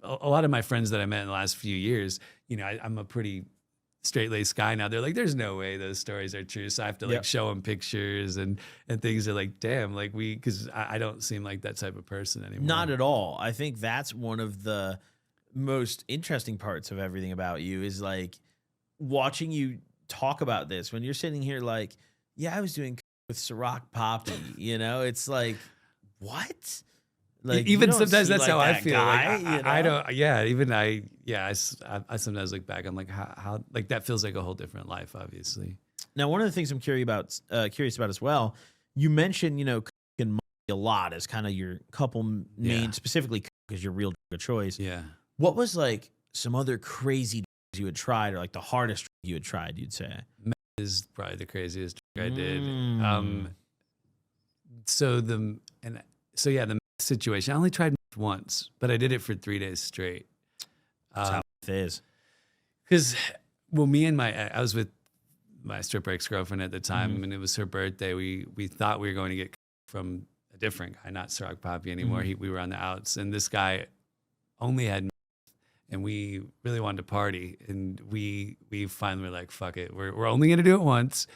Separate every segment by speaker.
Speaker 1: a lot of my friends that I met in the last few years, I'm a pretty straight-laced guy now. They're like, there's no way those stories are true. So I have to like show them pictures and things. Are like, damn, like because I don't seem like that type of person anymore.
Speaker 2: Not at all. I think that's one of the most interesting parts of everything about you is like watching you talk about this when you're sitting here like, yeah, I was doing with Ciroc Poppy, it's like, what? Like
Speaker 1: even sometimes that's
Speaker 2: like
Speaker 1: how I feel.
Speaker 2: Guy,
Speaker 1: like I don't. Yeah, even I sometimes look back. I'm like, how like that feels like a whole different life, obviously.
Speaker 2: Now, one of the things I'm curious about as well. You mentioned, cooking money a lot as kind of your couple main, specifically because your real drug of choice.
Speaker 1: Yeah.
Speaker 2: What was like some other crazy drugs you had tried, or like the hardest drug you had tried? You'd say
Speaker 1: meth is probably the craziest drug I did. The situation. I only tried meth once, but I did it for 3 days straight.
Speaker 2: That's how it is.
Speaker 1: Because, I was with my stripper ex-girlfriend at the time, and it was her birthday. We thought we were going to get from a different guy, not Ciroc Poppy anymore. We were on the outs, and this guy only had meth, and we really wanted to party, and we finally were like, fuck it, we're only going to do it once.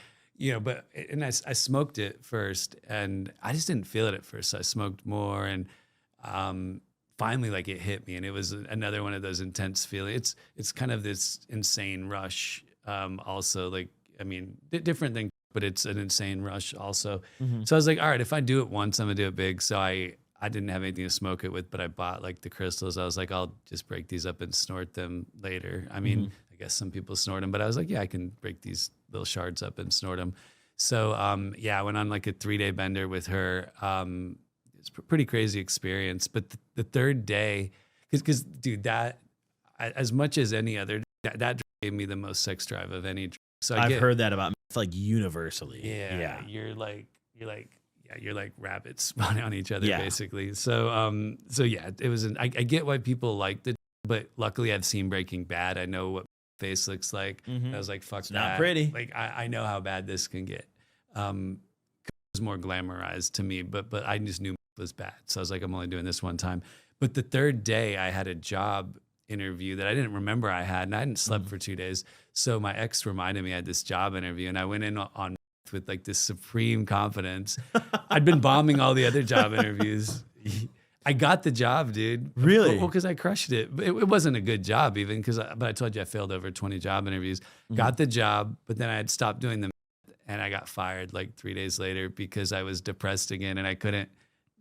Speaker 1: I smoked it first, and I just didn't feel it at first. So I smoked more, and finally, like it hit me, and it was another one of those intense feelings. It's kind of this insane rush. Also, like different thing, but it's an insane rush also. So I was like, all right, if I do it once, I'm gonna do it big. So I didn't have anything to smoke it with, but I bought like the crystals. I was like, I'll just break these up and snort them later. I guess some people snort them, but I was like, yeah, I can break these little shards up and snort them. So I went on like a 3-day bender with her. It's a pretty crazy experience. But the third day, because dude, that as much as any other, that gave me the most sex drive of any drug. So
Speaker 2: I've heard that about meth, like universally.
Speaker 1: Yeah, you're like rabbits spawning on each other basically. So yeah, it was. I get why people liked it, but luckily I've seen Breaking Bad. I know what face looks like. I was like, fuck, it's
Speaker 2: not pretty.
Speaker 1: Like I know how bad this can get. It was more glamorized to me, but I just knew it was bad. So I was like, I'm only doing this one time. But the third day I had a job interview that I didn't remember I had, and I hadn't slept for 2 days. So my ex reminded me I had this job interview, and I went in on with like this supreme confidence. I'd been bombing all the other job interviews. I got the job, dude.
Speaker 2: Really?
Speaker 1: Well, because I crushed it. It wasn't a good job even, but I told you I failed over 20 job interviews. Got the job, but then I had stopped doing them, and I got fired like 3 days later because I was depressed again, and I couldn't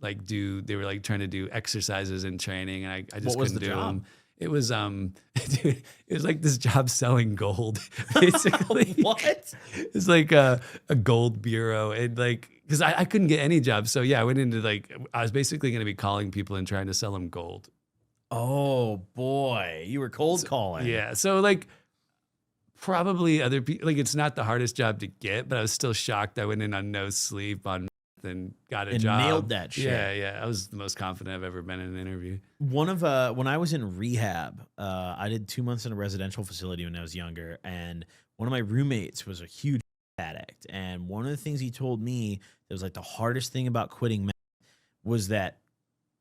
Speaker 1: like they were like trying to do exercises and training, and I just couldn't do them. It was dude, it was like this job selling gold, basically.
Speaker 2: What?
Speaker 1: It's like a gold bureau, and like because I couldn't get any job, so yeah, I went into like I was basically going to be calling people and trying to sell them gold.
Speaker 2: Oh boy, you were cold calling.
Speaker 1: Yeah, so like probably other people, like it's not the hardest job to get, but I was still shocked. I went in on no sleep on and got a job.
Speaker 2: Nailed that shit.
Speaker 1: Yeah. I was the most confident I've ever been in an interview.
Speaker 2: When I was in rehab, I did 2 months in a residential facility when I was younger, and one of my roommates was a huge addict. And one of the things he told me that was like the hardest thing about quitting meth was that,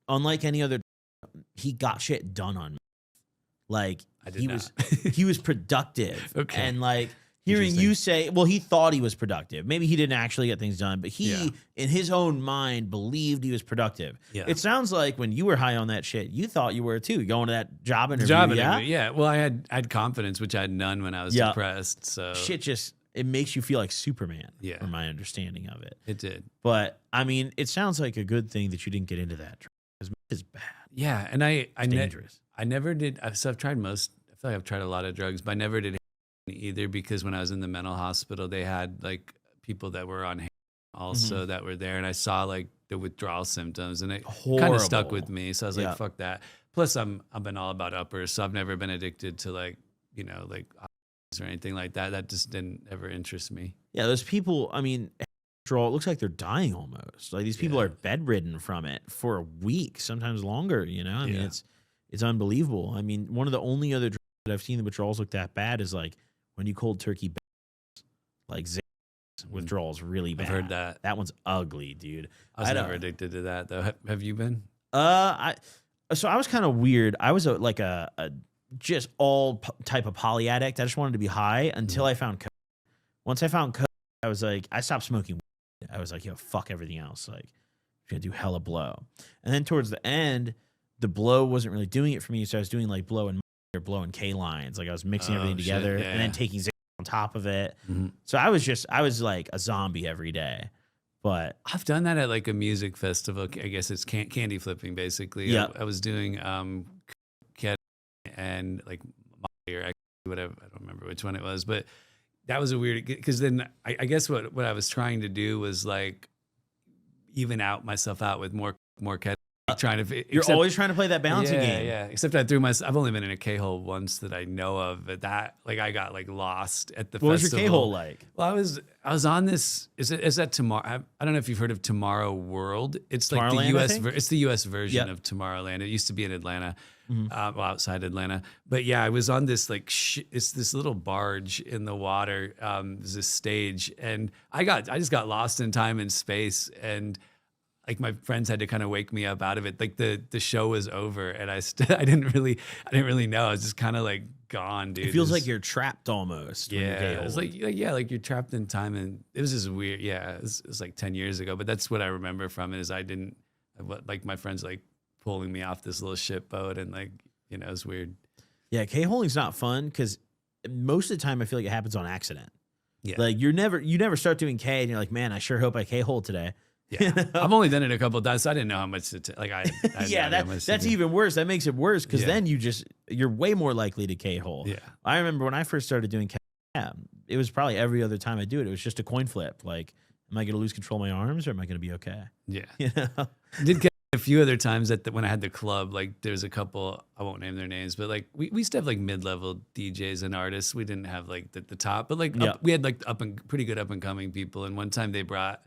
Speaker 2: unlike any other, he got shit done on meth. Like he was productive.
Speaker 1: Okay.
Speaker 2: And like hearing you say, well, he thought he was productive. Maybe he didn't actually get things done, but he, in his own mind, believed he was productive.
Speaker 1: Yeah.
Speaker 2: It sounds like when you were high on that shit, you thought you were too, going to that job interview.
Speaker 1: Yeah. Well, I had confidence, which I had none when I was depressed. So
Speaker 2: shit it makes you feel like Superman.
Speaker 1: Yeah.
Speaker 2: From my understanding of it.
Speaker 1: It did.
Speaker 2: But I mean, it sounds like a good thing that you didn't get into that because it's bad.
Speaker 1: Yeah, and it's
Speaker 2: dangerous.
Speaker 1: I never did. So I've tried I feel like I've tried a lot of drugs, but I never did either because when I was in the mental hospital, they had like people that were on also that were there, and I saw like the withdrawal symptoms, and it kind of stuck with me. So I was like, fuck that. Plus, I've been all about uppers, so I've never been addicted to like or anything like that. That just didn't ever interest me.
Speaker 2: Yeah, those people. I mean, it looks like they're dying almost. Like these people are bedridden from it for a week, sometimes longer. I mean, it's unbelievable. I mean, one of the only other drugs that I've seen the withdrawals look that bad is like when you cold turkey, like withdrawals really bad.
Speaker 1: I've heard that.
Speaker 2: That one's ugly, dude.
Speaker 1: I was never addicted to that though. Have you been?
Speaker 2: So I was kind of weird. I was like a just type of poly addict. I just wanted to be high until I found coke. Once I found coke, I was like, I stopped smoking weed. I was like, yo, fuck everything else. Like, I'm gonna do hella blow. And then towards the end, the blow wasn't really doing it for me. So I was doing like blow and or blow and K lines. Like I was mixing everything together and then taking Xanax on top of it. So I was like a zombie every day. But
Speaker 1: I've done that at like a music festival. I guess it's candy flipping basically.
Speaker 2: Yeah.
Speaker 1: I was doing ketamine and like Molly or whatever. I don't remember which one it was, but that was a weird, because then I guess what I was trying to do was like even out myself out with more ketamine. Trying to,
Speaker 2: you're always trying to play that balancing game.
Speaker 1: Yeah. Except I've only been in a K-hole once that I know of, but that like I got like lost at the festival.
Speaker 2: What was your K-hole like?
Speaker 1: Well, I was on this. Is that Tomorrow? I don't know if you've heard of Tomorrow World. It's like the US. It's the US version of Tomorrowland. It used to be in Atlanta, well, outside Atlanta. But yeah, I was on this like it's this little barge in the water. There's this stage, and I just got lost in time and space, and like my friends had to kind of wake me up out of it. Like the show was over, and I didn't really know. I was just kind of like gone, dude.
Speaker 2: It feels like you're trapped almost.
Speaker 1: Yeah, it was like like you're trapped in time, and it was just weird. Yeah, it was like 10 years ago, but that's what I remember from it. Is like my friends like pulling me off this little ship boat, and like it was weird.
Speaker 2: Yeah, K-holing's not fun because most of the time I feel like it happens on accident.
Speaker 1: Yeah,
Speaker 2: like you never start doing K, and you're like, man, I sure hope I K-hole today.
Speaker 1: Yeah, I've only done it a couple of times, so I didn't know how much to like. I
Speaker 2: yeah, that's even worse. That makes it worse because then you're way more likely to K-hole.
Speaker 1: Yeah,
Speaker 2: I remember when I first started doing K, it was probably every other time I do it. It was just a coin flip. Like, am I going to lose control of my arms, or am I going to be okay?
Speaker 1: Yeah,
Speaker 2: I
Speaker 1: did K a few other times when I had the club. Like, there's a couple, I won't name their names, but like we used to have like mid-level DJs and artists. We didn't have like the top, but like we had like pretty good up and coming people. And one time they brought.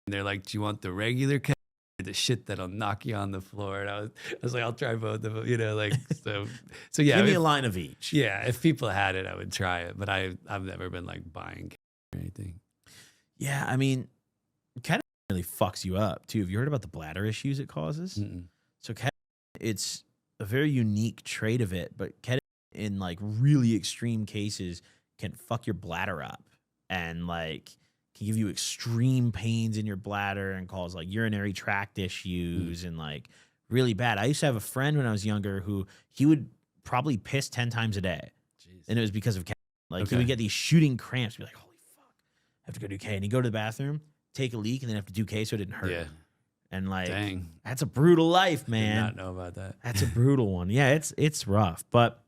Speaker 1: And they're like, "Do you want the regular cat or the shit that'll knock you on the floor?" And I was like, "I'll try both of them." Like so yeah.
Speaker 2: Give me a line of each.
Speaker 1: Yeah, if people had it, I would try it, but I've never been like buying or anything.
Speaker 2: Yeah, I mean, cat really fucks you up too. Have you heard about the bladder issues it causes? So cat, it's a very unique trait of it, but cat in like really extreme cases can fuck your bladder up and like. Can give you extreme pains in your bladder and cause like urinary tract issues and like really bad. I used to have a friend when I was younger who he would probably piss 10 times a day. Jeez. And it was because of K. Like he would get these shooting cramps. Be like, holy fuck, I have to go do K. And he'd go to the bathroom, take a leak, and then have to do K so it didn't hurt. Yeah. And like, dang, that's a brutal life, man.
Speaker 1: I did not know about that.
Speaker 2: That's a brutal one. Yeah, it's rough. But